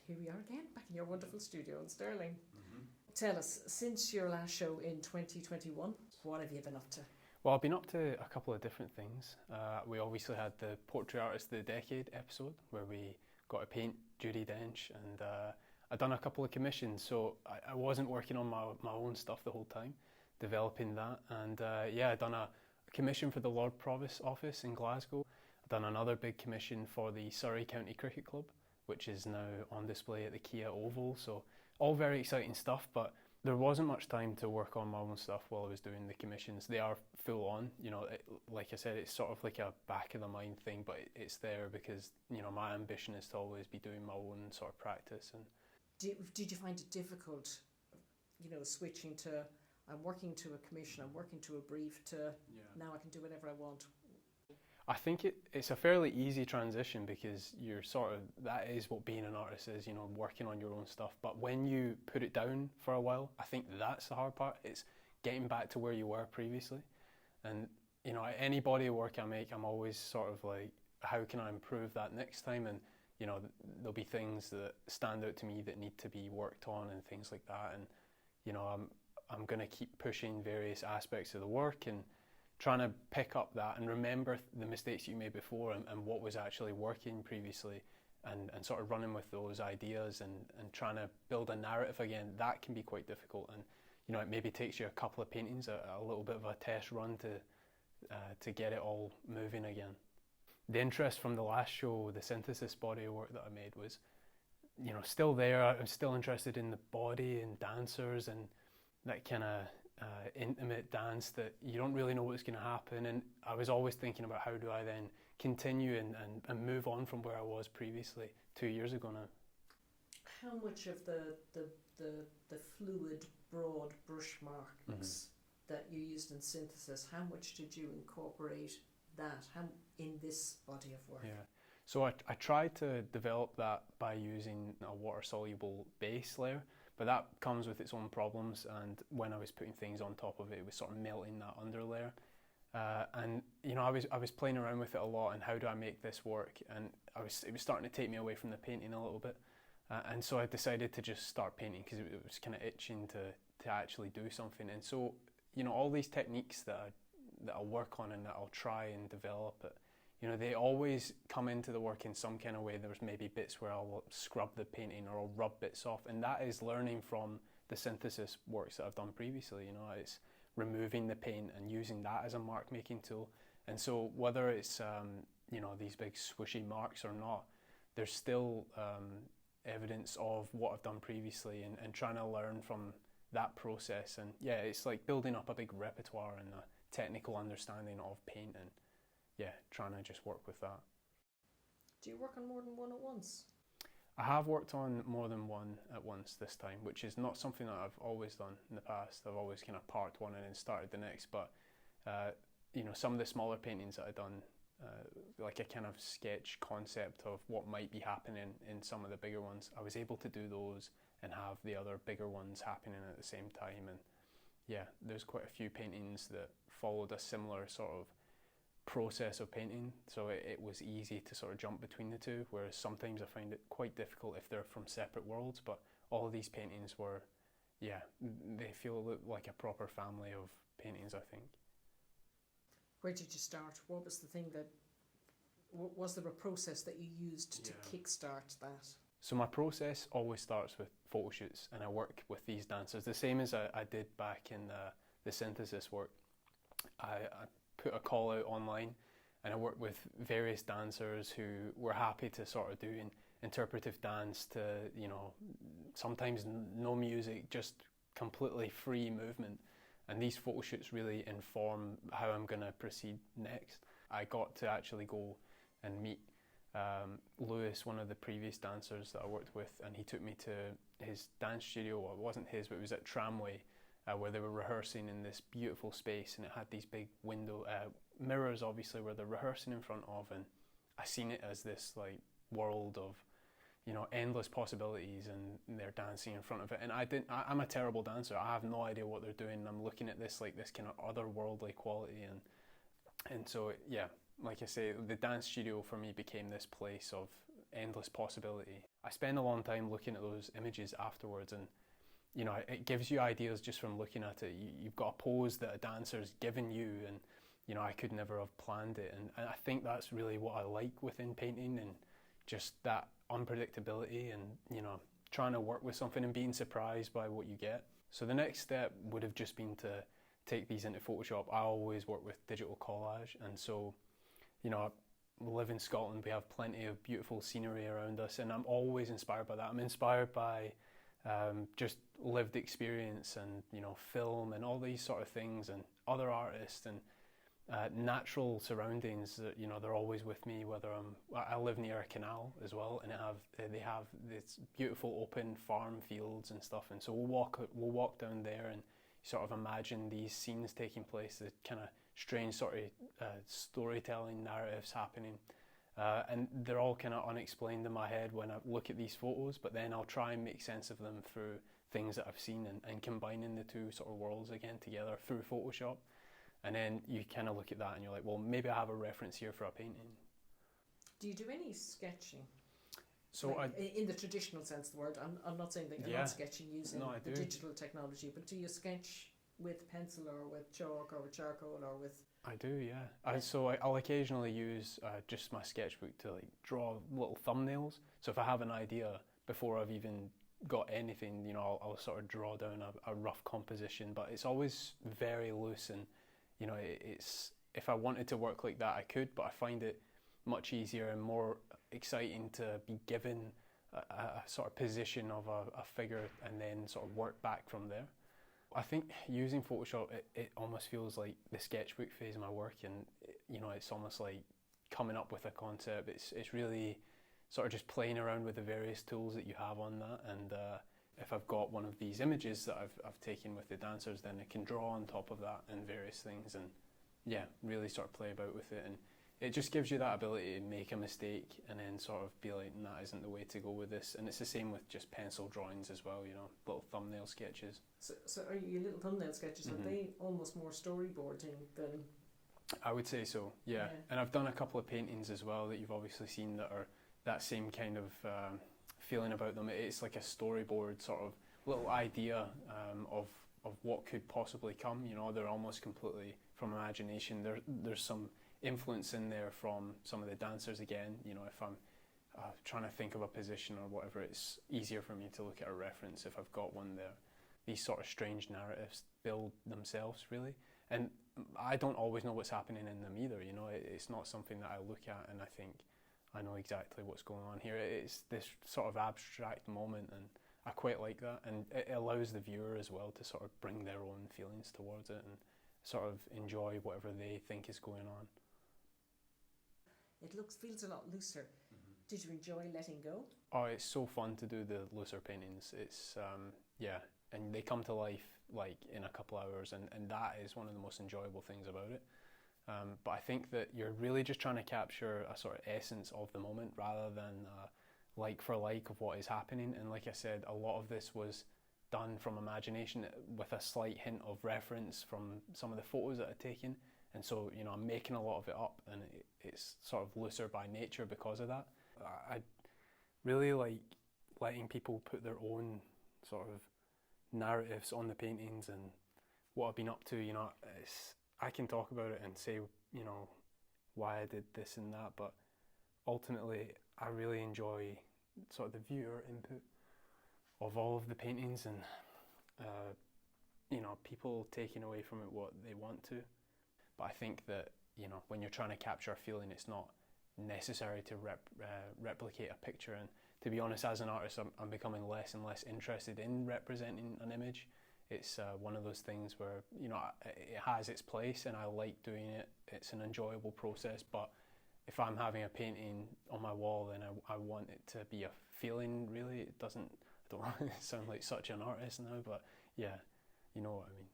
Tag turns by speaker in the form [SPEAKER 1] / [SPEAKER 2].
[SPEAKER 1] here we are again, back in your wonderful studio in Stirling. Tell us, since your last show in 2021, what have you been up to?
[SPEAKER 2] Well, I've been up to a couple of different things. We obviously had the Portrait Artist of the Decade episode where we got to paint Judi Dench, and I'd done a couple of commissions, so I wasn't working on my own stuff the whole time, developing that. And I'd done a commission for the Lord Provost office in Glasgow. I've done another big commission for the Surrey County Cricket Club, which is now on display at the Kia Oval. So all very exciting stuff, but there wasn't much time to work on my own stuff while I was doing the commissions. They are full on, like I said, it's sort of like a back of the mind thing, but it's there because, my ambition is to always be doing my own sort of practice. And
[SPEAKER 1] did you find it difficult, switching to, I'm working to a commission, I'm working to a brief, to now I can do whatever I want?
[SPEAKER 2] I think it's a fairly easy transition because that is what being an artist is, working on your own stuff. But when you put it down for a while, I think that's the hard part. It's getting back to where you were previously. And, any body of work I make, I'm always sort of like, how can I improve that next time? And, there'll be things that stand out to me that need to be worked on and things like that. And, I'm going to keep pushing various aspects of the work and trying to pick up that and remember the mistakes you made before and what was actually working previously, and sort of running with those ideas and trying to build a narrative again. That can be quite difficult, and it maybe takes you a couple of paintings, a little bit of a test run to get it all moving again. The interest from the last show, the synthesis body of work that I made, was still there. I'm still interested in the body and dancers and that kind of intimate dance that you don't really know what's going to happen. And I was always thinking about how do I then continue and move on from where I was previously 2 years ago now.
[SPEAKER 1] How much of the fluid, broad brush marks that you used in synthesis, how much did you incorporate that in this body of work?
[SPEAKER 2] Yeah, so I tried to develop that by using a water-soluble base layer, but that comes with its own problems, and when I was putting things on top of it, it was sort of melting that under layer. And I was playing around with it a lot, and how do I make this work? And it was starting to take me away from the painting a little bit, and so I decided to just start painting because it was kind of itching to actually do something. And so all these techniques that I'll work on and that I'll try and develop it, they always come into the work in some kind of way. There's maybe bits where I'll scrub the painting or I'll rub bits off, and that is learning from the synthesis works that I've done previously. It's removing the paint and using that as a mark making tool. And so whether it's these big swooshy marks or not, there's still evidence of what I've done previously and trying to learn from that process. And yeah, it's like building up a big repertoire and a technical understanding of paint, and trying to just work with that.
[SPEAKER 1] Do you work on more than one at once?
[SPEAKER 2] I have worked on more than one at once this time, which is not something that I've always done in the past. I've always kind of parked one and then started the next, but some of the smaller paintings that I've done, like a kind of sketch concept of what might be happening in some of the bigger ones, I was able to do those and have the other bigger ones happening at the same time. And there's quite a few paintings that followed a similar sort of process of painting, so it was easy to sort of jump between the two, whereas sometimes I find it quite difficult if they're from separate worlds. But all of these paintings were, they feel like a proper family of paintings, I think.
[SPEAKER 1] Where did you start? What was the thing was there a process that you used to kickstart that?
[SPEAKER 2] So my process always starts with photo shoots, and I work with these dancers the same as I did back in the synthesis work. I put a call out online, and I worked with various dancers who were happy to sort of do an interpretive dance to, sometimes no music, just completely free movement. And these photo shoots really inform how I'm going to proceed next. I got to actually go and meet Lewis, one of the previous dancers that I worked with, and he took me to his dance studio. Well, it wasn't his, but it was at Tramway, where they were rehearsing in this beautiful space, and it had these big window mirrors, obviously, where they're rehearsing in front of, and I seen it as this like world of endless possibilities, and they're dancing in front of it. And I'm a terrible dancer. I have no idea what they're doing. I'm looking at this like this kind of otherworldly quality, and so like I say, the dance studio for me became this place of endless possibility. I spend a long time looking at those images afterwards, and you know, it gives you ideas just from looking at it. You've got a pose that a dancer's given you, and you know, I could never have planned it. And I think that's really what I like within painting, and just that unpredictability, and you know, trying to work with something and being surprised by what you get. So the next step would have just been to take these into Photoshop. I always work with digital collage, and so, you know, we live in Scotland, we have plenty of beautiful scenery around us, and I'm always inspired by that. I'm inspired by just lived experience, and you know, film and all these sort of things, and other artists, and natural surroundings that, you know, they're always with me. Whether I live near a canal as well, and they have this beautiful open farm fields and stuff, and so we'll walk down there and sort of imagine these scenes taking place, the kind of strange sort of storytelling narratives happening. And they're all kind of unexplained in my head when I look at these photos, but then I'll try and make sense of them through things that I've seen, and combining the two sort of worlds again together through Photoshop. And then you kind of look at that and you're like, well, maybe I have a reference here for a painting.
[SPEAKER 1] Do you do any sketching?
[SPEAKER 2] So
[SPEAKER 1] like, in the traditional sense of the word, I'm not saying that you're not sketching using the digital technology, but do you sketch with pencil or with chalk or with charcoal or with...
[SPEAKER 2] I do, yeah. I'll occasionally use just my sketchbook to like draw little thumbnails. So if I have an idea before I've even got anything, you know, I'll sort of draw down a rough composition, but it's always very loose, and you know, it's, if I wanted to work like that I could, but I find it much easier and more exciting to be given a sort of position of a figure and then sort of work back from there. I think using Photoshop, it almost feels like the sketchbook phase of my work, and you know, it's almost like coming up with a concept. It's really sort of just playing around with the various tools that you have on that, and if I've got one of these images that I've taken with the dancers, then I can draw on top of that and various things, and yeah, really sort of play about with it. And it just gives you that ability to make a mistake and then sort of be like, that isn't the way to go with this. And it's the same with just pencil drawings as well, you know, little thumbnail sketches.
[SPEAKER 1] So are your little thumbnail sketches, are they almost more storyboarding than...
[SPEAKER 2] I would say so, yeah. And I've done a couple of paintings as well that you've obviously seen that are that same kind of feeling about them. It's like a storyboard sort of little idea of what could possibly come. You know, they're almost completely from imagination. There's some influence in there from some of the dancers again. You know, if I'm trying to think of a position or whatever, it's easier for me to look at a reference if I've got one there. These sort of strange narratives build themselves really, and I don't always know what's happening in them either. You know, it's not something that I look at and I think I know exactly what's going on here. It's this sort of abstract moment, and I quite like that, and it allows the viewer as well to sort of bring their own feelings towards it and sort of enjoy whatever they think is going on.
[SPEAKER 1] It feels a lot looser. Did you enjoy letting go?
[SPEAKER 2] Oh, it's so fun to do the looser paintings. It's yeah, and they come to life like in a couple hours, and that is one of the most enjoyable things about it. But I think that you're really just trying to capture a sort of essence of the moment rather than like for like of what is happening. And like I said, a lot of this was done from imagination with a slight hint of reference from some of the photos that I've taken. And so, you know, I'm making a lot of it up, and it's sort of looser by nature because of that. I really like letting people put their own sort of narratives on the paintings and what I've been up to. You know, I can talk about it and say, you know, why I did this and that, but ultimately I really enjoy sort of the viewer input of all of the paintings, and you know, people taking away from it what they want to. But I think that, you know, when you're trying to capture a feeling, it's not necessary to replicate a picture. And to be honest, as an artist, I'm becoming less and less interested in representing an image. It's one of those things where, you know, it has its place and I like doing it. It's an enjoyable process, but if I'm having a painting on my wall, then I want it to be a feeling, really. It doesn't, I don't want to sound like such an artist now, but yeah, you know what I mean.